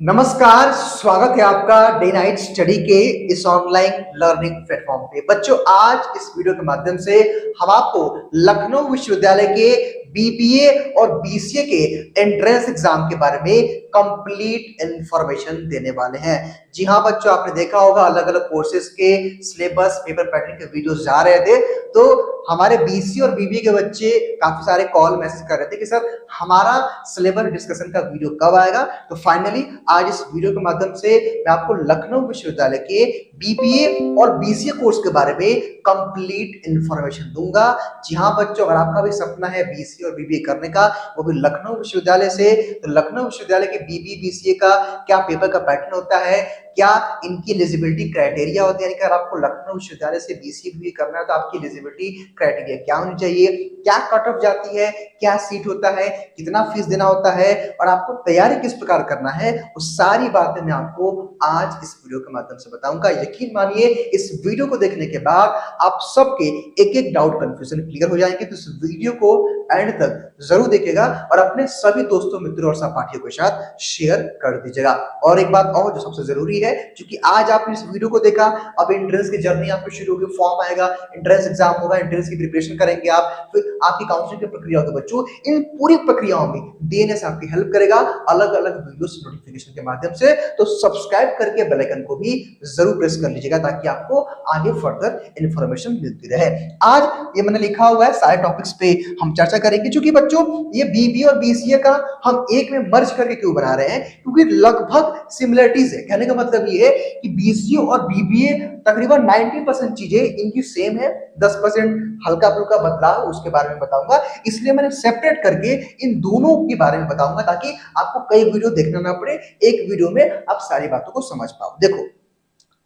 नमस्कार, स्वागत है आपका डे नाइट स्टडी के इस ऑनलाइन लर्निंग प्लेटफॉर्म पे। बच्चों, आज इस वीडियो के माध्यम से हम आपको लखनऊ विश्वविद्यालय के बीबीए और बीसीए के एंट्रेंस एग्जाम के बारे में कंप्लीट इंफॉर्मेशन देने वाले हैं। जी हाँ बच्चों, आपने देखा होगा अलग अलग कोर्सेज के सिलेबस पेपर पैटर्न के वीडियोस जा रहे थे, तो हमारे बीसीए और बीबीए के बच्चे काफी सारे कॉल मैसेज कर रहे थे कि सर हमारा सिलेबस डिस्कशन का वीडियो कब आएगा। तो फाइनली आज इस वीडियो के माध्यम से मैं आपको लखनऊ विश्वविद्यालय के बीबीए और बीसीए कोर्स के बारे में कंप्लीट इंफॉर्मेशन दूंगा। जी हाँ बच्चों, अगर आपका भी सपना है बीसीए और बीबीए करने का, वो भी लखनऊ विश्वविद्यालय से, तो लखनऊ विश्वविद्यालय के बीबीए बीसीए का क्या पेपर का पैटर्न होता है, क्या इनकी एलिजिबिलिटी क्राइटेरिया होती है, अगर आपको लखनऊ विश्वविद्यालय से बीसीए बीबीए करना है तो आपकी एलिजिबिलिटी क्राइटेरिया क्या होनी चाहिए, क्या कट ऑफ जाती है, क्या सीट होता है, कितना फीस देना होता है और आपको तैयारी किस प्रकार करना है, वो सारी बातें मैं आपको आज इस वीडियो के माध्यम से बताऊंगा। यकीन मानिए इस वीडियो को देखने के बाद आप सबके एक एक डाउट कंफ्यूजन क्लियर हो जाएंगे। तो इस वीडियो को एंड तक जरूर देखिएगा और अपने सभी दोस्तों मित्रों और सहपाठियों के साथ शेयर कर दीजिएगा। और एक बात और जो सबसे जरूरी है, क्योंकि आज आपने इस वीडियो को देखा, अब एंट्रेंस की जर्नी आपको शुरू होगी, फॉर्म आएगा, एंट्रेंस एग्जाम होगा, एंट्रेंस की प्रिपरेशन करेंगे आप, फिर आपकी काउंसलिंग की प्रक्रिया होगी। बच्चों, इन पूरी प्रक्रियाओं में डीएनएस आपकी हेल्प करेगा अलग अलग वीडियोस नोटिफिकेशन के माध्यम से। तो सब्सक्राइब करके बेल आइकन को भी जरूर प्रेस कर लीजिएगा ताकि आपको आगे फर्दर इंफॉर्मेशन मिलती रहे। आज ये मैंने लिखा हुआ है, सारे टॉपिक्स पे हम चर्चा करेंगे। क्योंकि बच्चों ये बीबीए और बीसीए का हम एक में मर्ज करके क्यों बना रहे हैं, क्योंकि लगभग सिमिलरिटीज है। कहने का मतलब ये है कि बीसीए और बीबीए तकरीबन 90% चीजें इनकी सेम है, 10% हल्का फुल्का बदलाव उसके बारे में बताऊंगा। इसलिए मैंने सेपरेट करके इन दोनों के बारे में बताऊंगा ताकि आपको कई वीडियो देखना ना पड़े, एक वीडियो में आप सारी बातों को समझ पाओ। देखो,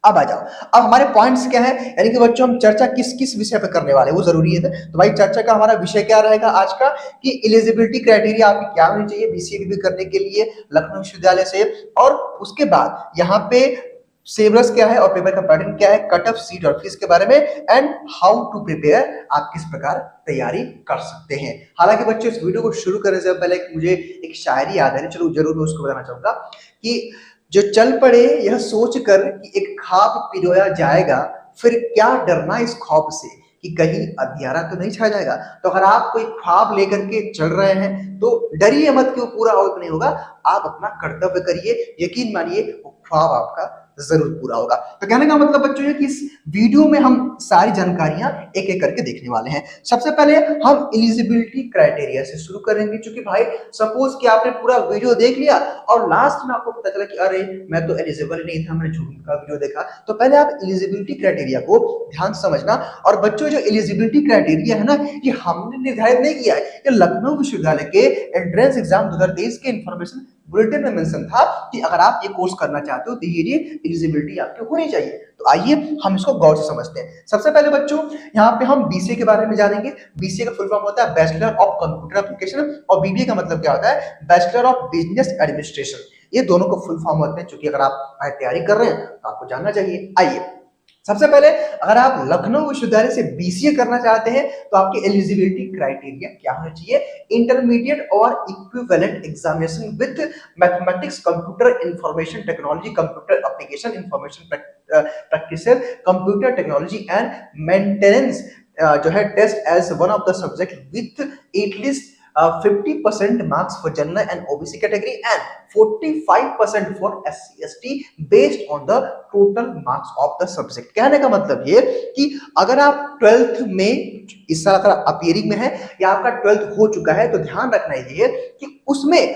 अब आ जाओ, अब हमारे पॉइंट्स क्या है, यानी कि बच्चों हम चर्चा किस किस विषय पे करने वाले हैं वो जरूरी है। तो भाई चर्चा का हमारा विषय क्या रहेगा आज का, कि एलिजिबिलिटी क्राइटेरिया आपकी क्या होनी चाहिए बीसीए बीबीए करने के लिए लखनऊ विश्वविद्यालय से, और उसके बाद यहाँ पे सिलेबस क्या है और पेपर का पैटर्न क्या है, कट ऑफ सीट और फीस के बारे में, एंड हाउ टू प्रिपेयर, आप किस प्रकार तैयारी कर सकते हैं। हालांकि बच्चों इस वीडियो को शुरू करने से पहले मुझे एक शायरी याद है, चलो जरूर मैं उसको बताना चाहूंगा कि जो चल पड़े यह सोच कर कि एक ख्वाब पिरोया जाएगा, फिर क्या डरना इस ख्वाब से कि कहीं अंधियारा तो नहीं छा जाएगा। तो अगर आप कोई ख्वाब लेकर के चल रहे हैं तो डरिए मत कि वो पूरा हो नहीं होगा, आप अपना कर्तव्य करिए, यकीन मानिए वो ख्वाब आपका जरूर पूरा होगा। तो कहने का मतलब बच्चों ये कि इस वीडियो में हम सारी जानकारियां एक एक करके देखने वाले हैं। सबसे पहले हम एलिजिबिलिटी क्राइटेरिया से शुरू करेंगे। क्योंकि भाई सपोज कि आपने पूरा वीडियो देख लिया और लास्ट में आपको पता चला कि अरे मैं तो एलिजिबल नहीं था, मैंने झूठ का वीडियो देखा, तो पहले आप एलिजिबिलिटी क्राइटेरिया को ध्यान समझना। और बच्चों जो एलिजिबिलिटी क्राइटेरिया है ना, ये हमने निर्धारित नहीं किया है, ये लखनऊ विश्वविद्यालय के एंट्रेंस एग्जाम 2023 के इंफॉर्मेशन बुलेटिन में मेंशन था कि अगर आप ये कोर्स करना चाहते हो तो ये एलिजिबिलिटी आपकी होनी चाहिए। तो आइए हम इसको गौर से समझते हैं। सबसे पहले बच्चों यहाँ पे हम बीसीए के बारे में जानेंगे। बीसीए का फुल फॉर्म होता है बैचलर ऑफ कंप्यूटर एप्लीकेशन, और बीबीए का मतलब क्या होता है, बैचलर ऑफ बिजनेस एडमिनिस्ट्रेशन। ये दोनों को फुल फॉर्म होते हैं, क्योंकि अगर आप तैयारी कर रहे हैं तो आपको जानना चाहिए। आइए सबसे पहले अगर आप लखनऊ विश्वविद्यालय से बीसीए करना चाहते हैं तो आपकी एलिजिबिलिटी क्राइटेरिया क्या होना चाहिए, इंटरमीडिएट और equivalent examination with mathematics, computer information technology, computer application, information practices, computer technology and maintenance जो है test as one of the subject with at least 50% marks for general and OBC category and 45% for SC ST based on the total marks of the subject। कहने का मतलब ये कि अगर आप 12th में इस साल अगर अपीयरिंग में है या आपका 12th हो चुका है, तो ध्यान रखना ये कि उसमें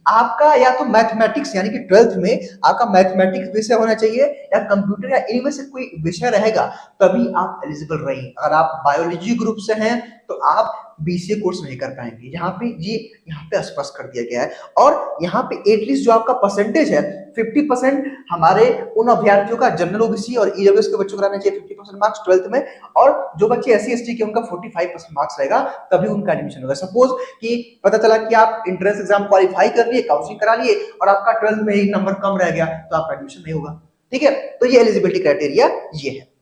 आपका या तो मैथमेटिक्स यानी कि 12th में आपका मैथमेटिक्स विषय होना चाहिए या कंप्यूटर या इनमें से कोई विषय रहेगा, तभी आप एलिजिबल रहेंगे। अगर आप बायोलॉजी ग्रुप से हैं तो आप बीसीए कोर्स नहीं कर पाएंगे। यहाँ पे स्पष्ट कर दिया गया है। और यहाँ पे एटलीस्ट जो आपका परसेंटेज है 50% हमारे उन अभ्यर्थियों का जनरल ओबीसी और ईडब्ल्यूएस के बच्चों को रहना चाहिए 50% मार्क्स 12th में, और जो बच्चे एससी एसटी के उनका 45% मार्क्स रहेगा, तभी उनका एडमिशन होगा। सपोज कि पता चला कि आप एंट्रेंस एग्जाम क्वालिफाई कर लिए, काउंसलिंग करा लिए और आपका 12th में एक नंबर कम रह गया, तो आपका एडमिशन नहीं होगा। ठीक है, तो ये एलिजिबिलिटी क्राइटेरिया ये है।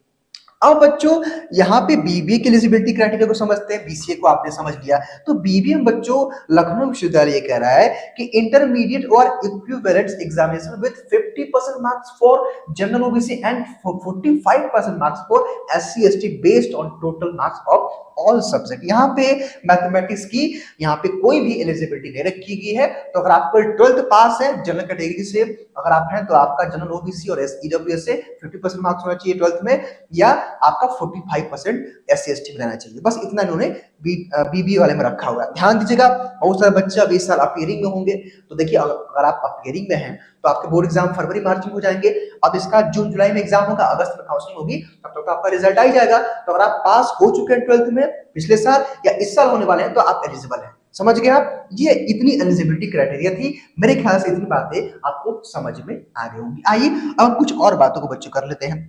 अब बच्चों यहाँ पे बीबीए की एलिजिबिलिटी क्राइटेरिया को समझते हैं, बीसीए को आपने समझ लिया। तो बीबीए में बच्चों लखनऊ विश्वविद्यालय ये कह रहा है कि इंटरमीडिएट और equivalent examination with 50% marks for general OBC and 45% marks for SC ST based on total marks of all subject. यहाँ पे मैथमेटिक्स की यहाँ पे कोई भी एलिजिबिलिटी नहीं रखी गई है। तो अगर आपको 12th पास है जनरल कैटेगरी से अगर आप हैं तो आपका जनरल ओबीसी और ईडब्ल्यूएस से 50% मार्क्स होना चाहिए 12th में, या आपका 45% एससी एसटी में रहना चाहिए। बस इतना इन्होंने बीबीए वाले में रखा हुआ है। ध्यान दीजिएगा, बहुत सारे बच्चे अब इस साल अपीयरिंग में होंगे। तो देखिए अगर आप अपीयरिंग में हैं तो आपके बोर्ड एग्जाम फरवरी मार्च में हो जाएंगे। अब इसका जून जुलाई में एग्जाम होगा, अगस्त में काउंसलिंग होगी, तब तक तो आपका रिजल्ट आ ही जाएगा। तो अगर आप पास हो चुके हैं 12th में पिछले साल या इस साल होने वाले हैं तो आप एलिजिबल हैं। समझ गए आप? ये इतनी एलिजिबिलिटी क्राइटेरिया थी। मेरे ख्याल से इतनी बातें आपको समझ में आ गई होंगी। आइए अब कुछ और बातों को बच्चों कर लेते हैं।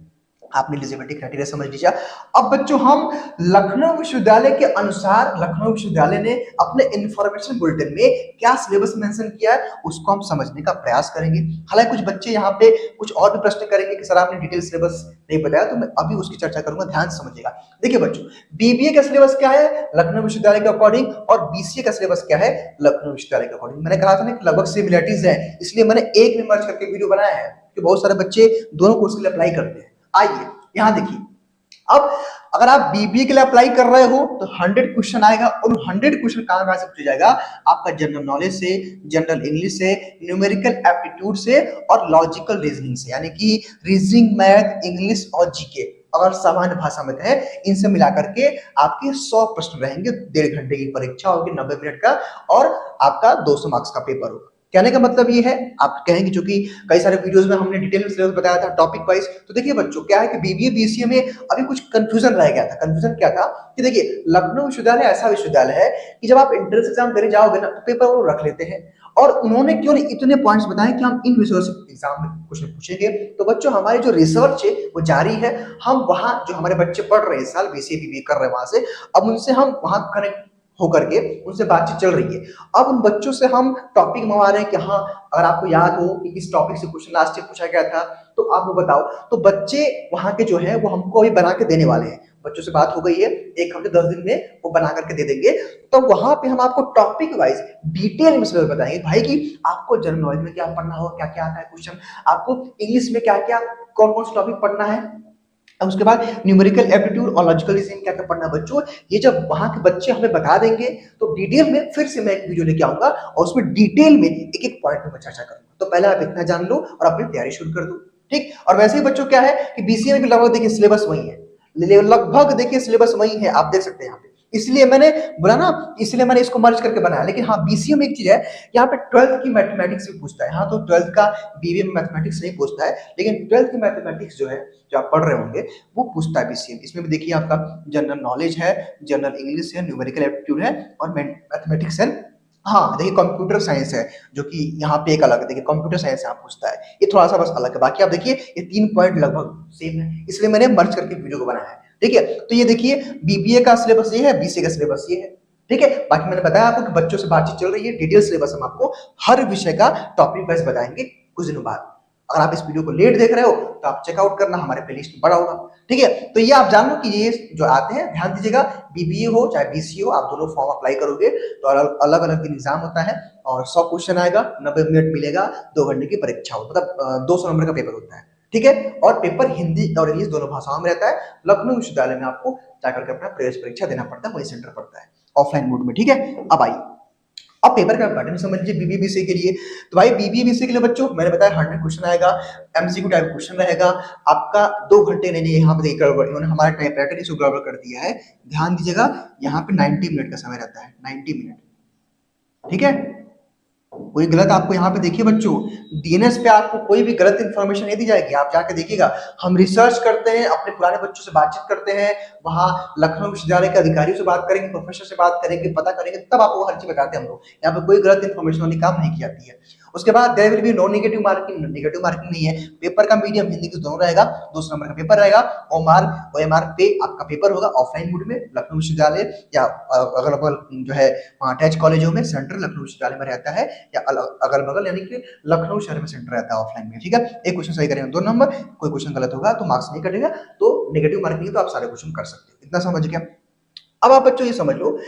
आपने एलिजिबिलिटी क्राइटेरिया समझ लीजिए। अब बच्चों हम लखनऊ विश्वविद्यालय के अनुसार लखनऊ विश्वविद्यालय ने अपने इंफॉर्मेशन बुलेटिन में क्या सिलेबस मेंशन किया है उसको हम समझने का प्रयास करेंगे। हालांकि कुछ बच्चे यहाँ पे कुछ और भी प्रश्न करेंगे कि सर आपने डिटेल सिलेबस नहीं बताया, तो मैं अभी उसकी चर्चा करूंगा, ध्यान से समझिएगा। देखिए बच्चों, बीबीए का सिलेबस क्या है लखनऊ विश्वविद्यालय के अकॉर्डिंग, और बीसीए का सिलेबस क्या है लखनऊ विश्वविद्यालय के अकॉर्डिंग। मैंने कहा था ना लगभग सिमिलरिटीज है, इसलिए मैंने एक में मर्ज करके वीडियो बनाया है कि बहुत सारे बच्चे दोनों कोर्स के लिए अप्लाई करते हैं। आइए यहां देखिए, अब अगर आप बीबीए के लिए अप्लाई कर रहे हो तो 100 क्वेश्चन आएगा, और 100 क्वेश्चन कहां से पूछा जाएगा? आपका जनरल नॉलेज से, जनरल इंग्लिश से, न्यूमेरिकल एप्टीट्यूड से और लॉजिकल रीजनिंग से, यानी कि रीजनिंग, मैथ, इंग्लिश और जीके अगर सामान्य भाषा में कहें, इनसे मिलाकर के आपके 100 प्रश्न रहेंगे। 1.5 घंटे की परीक्षा होगी, 90 मिनट का, और आपका 200 मार्क्स का पेपर होगा। कहने का मतलब ये है, आप कहेंगे क्योंकि कई सारे वीडियोस में हमने डिटेल में सिलेबस बताया था टॉपिक वाइज। तो देखिए बच्चों, क्या है कि बीबीए बीसीए में अभी कुछ कंफ्यूजन रह गया था। कंफ्यूजन क्या था कि देखिए लखनऊ विश्वविद्यालय ऐसा विश्वविद्यालय है कि जब आप एंट्रेंस एग्जाम देने जाओगे ना तो पेपर वो रख लेते हैं, और उन्होंने क्यों नहीं इतने पॉइंट्स बताए कि हम इन विषयों से एग्जाम में क्वेश्चन पूछेंगे। तो बच्चों हमारी जो रिसर्च है वो जारी है। हम वहां जो हमारे बच्चे पढ़ रहे हैं इस साल बीसीए बीबीए कर रहे हैं वहां से, अब उनसे हम वहां कनेक्ट होकर के उनसे बातचीत चल रही है। अब उन बच्चों से हम टॉपिक मंगवा रहे हैं कि हाँ अगर आपको याद हो कि किस टॉपिक से क्वेश्चन लास्ट ईयर पूछा गया था तो आप वो बताओ। तो बच्चे वहां के जो है वो हमको अभी बना के देने वाले हैं। बच्चों से बात हो गई है, 1 हफ्ते 10 दिन में वो बना करके दे देंगे। तो वहां पे हम आपको टॉपिक वाइज डिटेल में सिलेबस बताएंगे भाई कि आपको जनरल नॉलेज में क्या पढ़ना होगा, क्या क्या आता है क्वेश्चन, आपको इंग्लिश में क्या क्या कौन कौन से टॉपिक पढ़ना है, अब उसके बाद न्यूमेरिकल एप्टीट्यूड और लॉजिकल रीजनिंग क्या क्या पढ़ना है। बच्चों ये जब वहां के बच्चे हमें बता देंगे तो डिटेल में फिर से मैं एक वीडियो लेके आऊंगा और उसमें डिटेल में एक एक पॉइंट में चर्चा करूंगा। तो पहले आप इतना जान लो और अपनी तैयारी शुरू कर दो, ठीक। और वैसे ही बच्चों क्या है कि बीसीए में भी लगभग देखिए सिलेबस वही है, लगभग देखिए सिलेबस वही है, आप देख सकते हैं यहाँ पे। इसलिए मैंने बोला ना, इसलिए मैंने इसको मर्ज करके बनाया। लेकिन हाँ बीसीए में एक चीज है, यहाँ पे 12th की मैथमेटिक्स भी पूछता है। हाँ तो 12th का बीबीए में मैथमेटिक्स नहीं पूछता है, लेकिन 12th की मैथमेटिक्स जो है जो आप पढ़ रहे होंगे वो पूछता है बीसीए में। इसमें भी देखिए आपका जनरल नॉलेज है, जनरल इंग्लिश है, न्यूमेरिकल एप्टीट्यूड है और मैथमेटिक्स है। हाँ देखिए कंप्यूटर साइंस है जो कि यहाँ पे एक अलग है, देखिए कंप्यूटर साइंस यहाँ पूछता है, ये थोड़ा सा बस अलग है। बाकी आप देखिए ये 3 पॉइंट लगभग सेम है, इसलिए मैंने मर्ज करके वीडियो को बनाया है, ठीक है। तो ये देखिए बीबीए का सिलेबस ये है, बीसीए का सिलेबस ये है, ठीक है। बाकी मैंने बताया आपको कि बच्चों से बातचीत चल रही है, डिटेल सिलेबस हम आपको हर विषय का टॉपिक वाइज बताएंगे कुछ दिनों बाद। अगर आप इस वीडियो को लेट देख रहे हो तो आप चेकआउट करना, हमारे प्लेलिस्ट में बड़ा होगा, ठीक है। तो ये आप जान लो कि ये जो आते हैं, ध्यान दीजिएगा, बीबीए हो चाहे बीसीए हो, आप दोनों फॉर्म अप्लाई करोगे तो अलग अलग दिन एग्जाम होता है और 100 क्वेश्चन आएगा, 90 मिनट मिलेगा, 2 घंटे की परीक्षा हो, मतलब 200 नंबर का पेपर होता है, ठीक है। और पेपर हिंदी और इंग्लिश दोनों भाषाओं में रहता है। लखनऊ विश्वविद्यालय में आपको जाकर के अपना प्रवेश परीक्षा देना पड़ता है, वही सेंटर पड़ता है ऑफलाइन मोड में, ठीक है। अब आइए अब पेपर का पैटर्न समझ लीजिए बीबीए बीसीए के लिए। तो भाई बीबीए बीसीए के लिए बच्चों मैंने बताया 100 क्वेश्चन आएगा, एमसीक्यू टाइप क्वेश्चन रहेगा आपका। 2 घंटे नहीं, यहाँ पे गड़बड़, इन्होंने हमारा टाइप पैटर्न इसको गड़बड़ कर दिया है, ध्यान दीजिएगा। यहाँ पे 90 मिनट का समय रहता है, 90 मिनट, ठीक है। कोई गलत आपको यहाँ पे देखिए बच्चों, डीएनएस पे आपको कोई भी गलत इंफॉर्मेशन नहीं दी जाएगी, आप जाके देखिएगा। हम रिसर्च करते हैं, अपने पुराने बच्चों से बातचीत करते हैं, वहां लखनऊ विश्वविद्यालय के अधिकारियों से बात करेंगे, प्रोफेसर से बात करेंगे, पता करेंगे, तब आपको हर चीज बताते हैं हम लोग। यहाँ पे कोई गलत इंफॉर्मेशन वाली काम नहीं की जाती है। उसके बाद there will be no negative marking, negative marking नहीं है, पेपर का मीडियम हिंदी इंग्लिश दोनों रहेगा, 200 नंबर का पेपर रहेगा। ओएमआर पे आपका पेपर होगा ऑफलाइन मोड में, लखनऊ विश्वविद्यालय या अगल बगल जो है अटैच कॉलेजों में सेंटर लखनऊ विश्वविद्यालय में रहता है, या अगल बगल यानी कि लखनऊ शहर में सेंटर रहता है ऑफलाइन में, ठीक है। एक क्वेश्चन सही करेंगे 2 नंबर, कोई क्वेश्चन गलत होगा तो मार्क्स नहीं कटेगा, तो नेगेटिव मार्किंग तो आप सारे क्वेश्चन कर सकते हो। इतना समझ गया। अब आप बच्चों ये समझ लो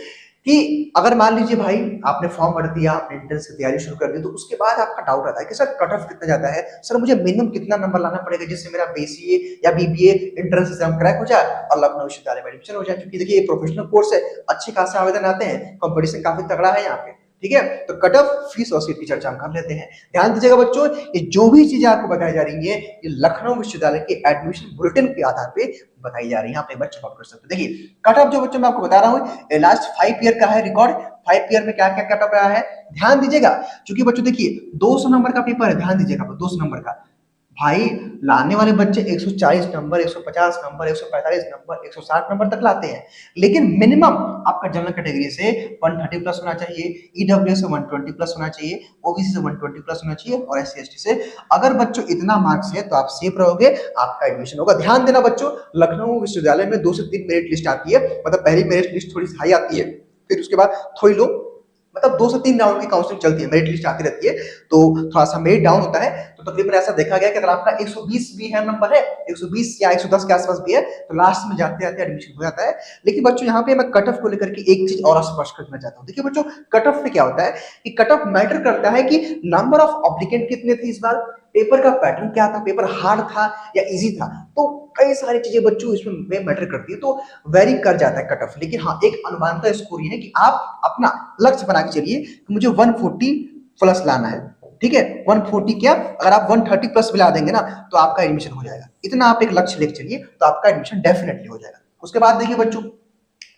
कि अगर मान लीजिए भाई आपने फॉर्म भर दिया, आपने एंट्रेंस की तैयारी शुरू कर दी, तो उसके बाद आपका डाउट आता है कि सर कट ऑफ कितना जाता है, सर मुझे मिनिमम कितना नंबर लाना पड़ेगा जिससे मेरा बीसीए या बीबीए एंट्रेंस एग्जाम क्रैक हो जाए और लखनऊ विश्वविद्यालय में एडमिशन हो जाए। क्योंकि देखिए ये प्रोफेशनल कोर्स है, अच्छे खासे आवेदन आते हैं, कंपटीशन काफी तगड़ा है यहाँ पे, ठीक है। तो कट ऑफ, फीस और सीट की चर्चा हम कर लेते हैं। ध्यान दीजिएगा बच्चों, ये जो भी चीजें आपको बताई जा रही है ये लखनऊ विश्वविद्यालय के एडमिशन बुलेटिन के आधार पे बताई जा रही है, यहाँ पे बच्चे नोट कर सकते हैं। देखिए कट ऑफ जो बच्चों मैं आपको बता रहा हूँ लास्ट 5 ईयर का है रिकॉर्ड, 5 ईयर में क्या क्या कट ऑफ रहा है ध्यान दीजिएगा। क्योंकि बच्चों देखिए 200 नंबर का पेपर है, ध्यान दीजिएगा 200 नंबर का, भाई लाने वाले बच्चे 140 नंबर, 150 नंबर, 145 नंबर, 160 नंबर तक लाते हैं। लेकिन मिनिमम आपका जनरल कैटेगरी से 130 प्लस होना चाहिए, ईडब्ल्यूएस से 120 प्लस होना चाहिए, ओबीसी से 120 प्लस होना चाहिए और एससी एसटी से अगर बच्चों इतना मार्क्स है तो आप सेफ रहोगे, आपका एडमिशन होगा। ध्यान देना बच्चों, लखनऊ विश्वविद्यालय में 2 से 3 मेरिट लिस्ट आती है, मतलब पहली मेरिट लिस्ट थोड़ी हाई आती है, फिर उसके बाद थोड़ी लो, मतलब 2 से 3 राउंड की काउंसलिंग चलती है, मेरिट लिस्ट आती रहती है, तो थोड़ा सा मेरिट डाउन होता है। तो तकरीबन ऐसा देखा गया कि अगर आपका 120 भी है नंबर है, 120 या 110 के आसपास भी है, तो लास्ट में जाते जाते एडमिशन हो जाता है। लेकिन बच्चों यहाँ पे मैं कट ऑफ को लेकर के एक चीज और स्पष्ट करना चाहता हूँ। देखिए बच्चों, कट ऑफ में क्या होता है कि कट ऑफ मैटर करता है कि नंबर ऑफ एप्लीकेंट कितने थे इस बार, पेपर का पैटर्न क्या था, पेपर हार्ड था या इजी था, तो कई सारी चीजें बच्चों इसमें मैटर करती है, तो वेरी कर जाता है कट ऑफ। लेकिन हाँ एक अनुमानता स्कोर ये है कि आप अपना लक्ष्य बना के चलिए कि मुझे 140 प्लस लाना है, ठीक है। 140 क्या, अगर आप 130 प्लस भी ला देंगे ना तो आपका एडमिशन हो जाएगा, इतना आप एक लक्ष्य लेके चलिए तो आपका एडमिशन डेफिनेटली हो जाएगा। उसके बाद देखिए बच्चों,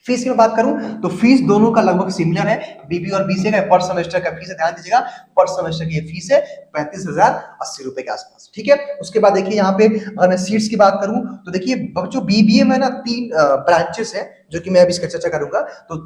फीस की मैं बात करूं तो फीस दोनों का लगभग सिमिलर है, बीबी और बीसीए का पर सेमेस्टर का फीस है, ध्यान दीजिएगा पर सेमेस्टर की फीस है 35,080 रुपए के आसपास, ठीक है। उसके बाद देखिए यहाँ पे अगर मैं सीट्स की बात करूं तो देखिए बच्चों बीबीए में ना 3 ब्रांचेस है जो कि मैं अभी इसका चर्चा करूंगा, तो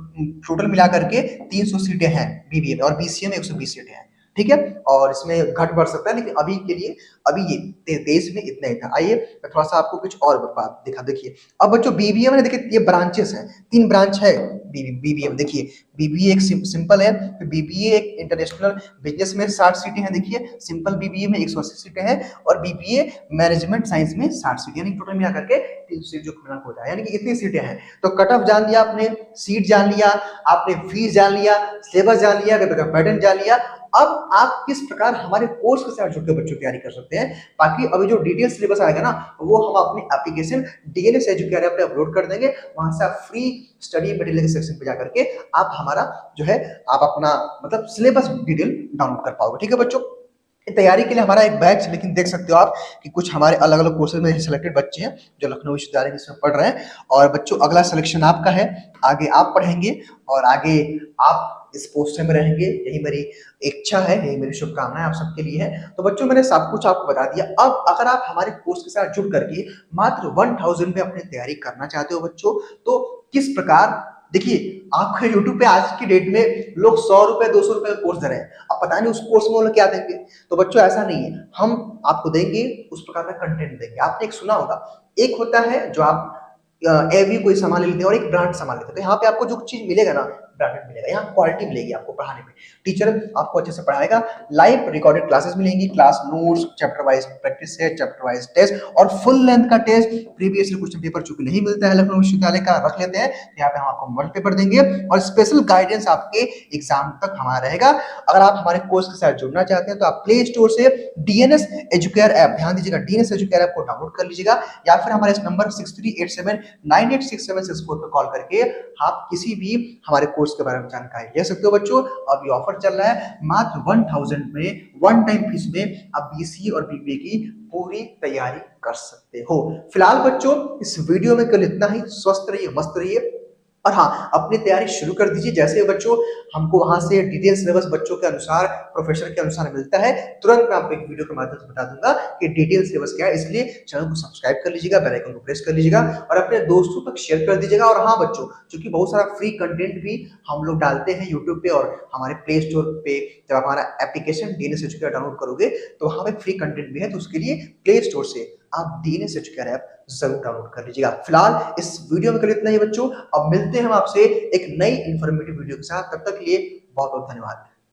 टोटल मिलाकर के 300 सीटें हैं बीबीए में और बीसीए में 120 सीटें हैं, ठीक है। और इसमें घट बढ़ सकता है, लेकिन अभी के लिए अभी ये देश में इतना ही था। आइए मैं थोड़ा सा आपको कुछ और बात दिखा, देखिए अब बच्चों बीबीए में देखिए ये ब्रांचेस हैं, 3 ब्रांच है बीबीए में। देखिए बीबीए एक सिंपल है, फिर बीबीए एक इंटरनेशनल बिजनेस में 60 सीटें हैं, देखिए सिंपल बीबीए में 180 सीटें हैं और बीबीए मैनेजमेंट साइंस में 60 सीटें, यानी टोटल मिला करके 300 सीट जो मिला हो जाए, यानी कि इतनी सीटें हैं। तो कट ऑफ जान लिया आपने, सीट जान लिया आपने, फीस जान लिया, सिलेबस जान लिया, पेपर का पैटर्न जान लिया। अब आप किस प्रकार हमारे कोर्स के साथ जुड़ के बच्चों तैयारी कर सकते हैं, बाकी अभी जो डिटेल सिलेबस आएगा ना वो हम अपनी एप्लीकेशन डीएनएस एजुकेयर पे अपलोड कर देंगे, वहां से आप फ्री स्टडी मटेरियल के सेक्शन पे जाकर के आप हमारा जो है आप अपना मतलब सिलेबस डिटेल डाउनलोड कर पाओगे, ठीक है बच्चों। तैयारी के लिए हमारा एक बैच, लेकिन देख सकते हो आप कि कुछ हमारे अलग अलग कोर्सेज में सिलेक्टेड बच्चे हैं जो लखनऊ विश्वविद्यालय में इसमें पढ़ रहे हैं, और बच्चों अगला सिलेक्शन आपका है, आगे आप पढ़ेंगे और आगे आप इस पोस्ट में रहेंगे, यही मेरी इच्छा है, यही मेरी शुभकामनाएं आप सबके लिए है। तो बच्चों मैंने सब कुछ आपको बता दिया। अब अगर आप हमारे कोर्स के साथ जुड़ करके मात्र 1000 में अपनी तैयारी करना चाहते हो बच्चों, तो किस प्रकार, देखिए आपके YouTube पे आज की डेट में लोग 100 रुपए 200 रुपए का कोर्स दे रहे हैं, अब पता नहीं उस कोर्स में वो लोग क्या देंगे। तो बच्चों ऐसा नहीं है, हम आपको देंगे उस प्रकार का कंटेंट देंगे। आपने एक सुना होगा, एक होता है जो आप एवी कोई सामान ले लेते हैं और एक ब्रांड सामान लेते हैं, तो यहाँ पे आपको जो चीज मिलेगा ना ब्रांडेड मिलेगा, यहाँ क्वालिटी मिलेगी आपको पढ़ाने में, टीचर आपको अच्छे से पढ़ाएगा, लाइव रिकॉर्डेड क्लासेस मिलेंगी, class notes, chapter wise practice set, chapter wise test और फुल लेंथ का test. Previous year question paper चूंकि नहीं मिलता है लखनऊ विश्वविद्यालय का, रख लेते हैं, तो यहाँ पे हम आपको मॉडल पेपर देंगे और स्पेशल गाइडेंस आपके एग्जाम तक हमारा रहेगा। अगर आप हमारे कोर्स के साथ जुड़ना चाहते हैं तो आप प्ले स्टोर से डीएनएस एजुकेयर ऐप, ध्यान दीजिएगा डीएनएस एजुकेयर ऐप को डाउनलोड कर लीजिएगा, या फिर हमारे इस नंबर 6387986764 पर कॉल करके आप किसी भी हमारे कोर्स के बारे में जानकारी ले सकते हो बच्चों। अब ये ऑफर चल रहा है, मात्र 1000 में वन टाइम फीस में आप बीसीए और बीबीए की पूरी तैयारी कर सकते हो। फिलहाल बच्चों इस वीडियो में कल इतना ही। स्वस्थ रहिए, मस्त रहिए, और हाँ, अपनी तैयारी शुरू कर दीजिए। जैसे बच्चों हमको वहाँ से डिटेल सिलेबस बच्चों के अनुसार, प्रोफेसर के अनुसार मिलता है, तुरंत मैं आपको एक वीडियो के माध्यम से बता दूंगा कि डिटेल सिलेबस क्या है। इसलिए चैनल को सब्सक्राइब कर लीजिएगा, बेल आइकन को प्रेस कर लीजिएगा और अपने दोस्तों तक शेयर कर दीजिएगा। और हाँ बच्चों, क्योंकि बहुत सारा फ्री कंटेंट भी हम लोग डालते हैं यूट्यूब पे और हमारे प्ले स्टोर पे, जब हमारा एप्लीकेशन डीएनएस एजुकेटर डाउनलोड करोगे तो वहाँ पे फ्री कंटेंट भी है। तो उसके लिए प्ले स्टोर से आप डीएनएस एजुकेटर ऐप जरूर डाउनलोड कर लीजिएगा। फिलहाल इस वीडियो में केवल इतना ही बच्चों। अब मिलते हैं हम आपसे एक नई इंफॉर्मेटिव वीडियो के साथ। तब तक के लिए बहुत बहुत धन्यवाद।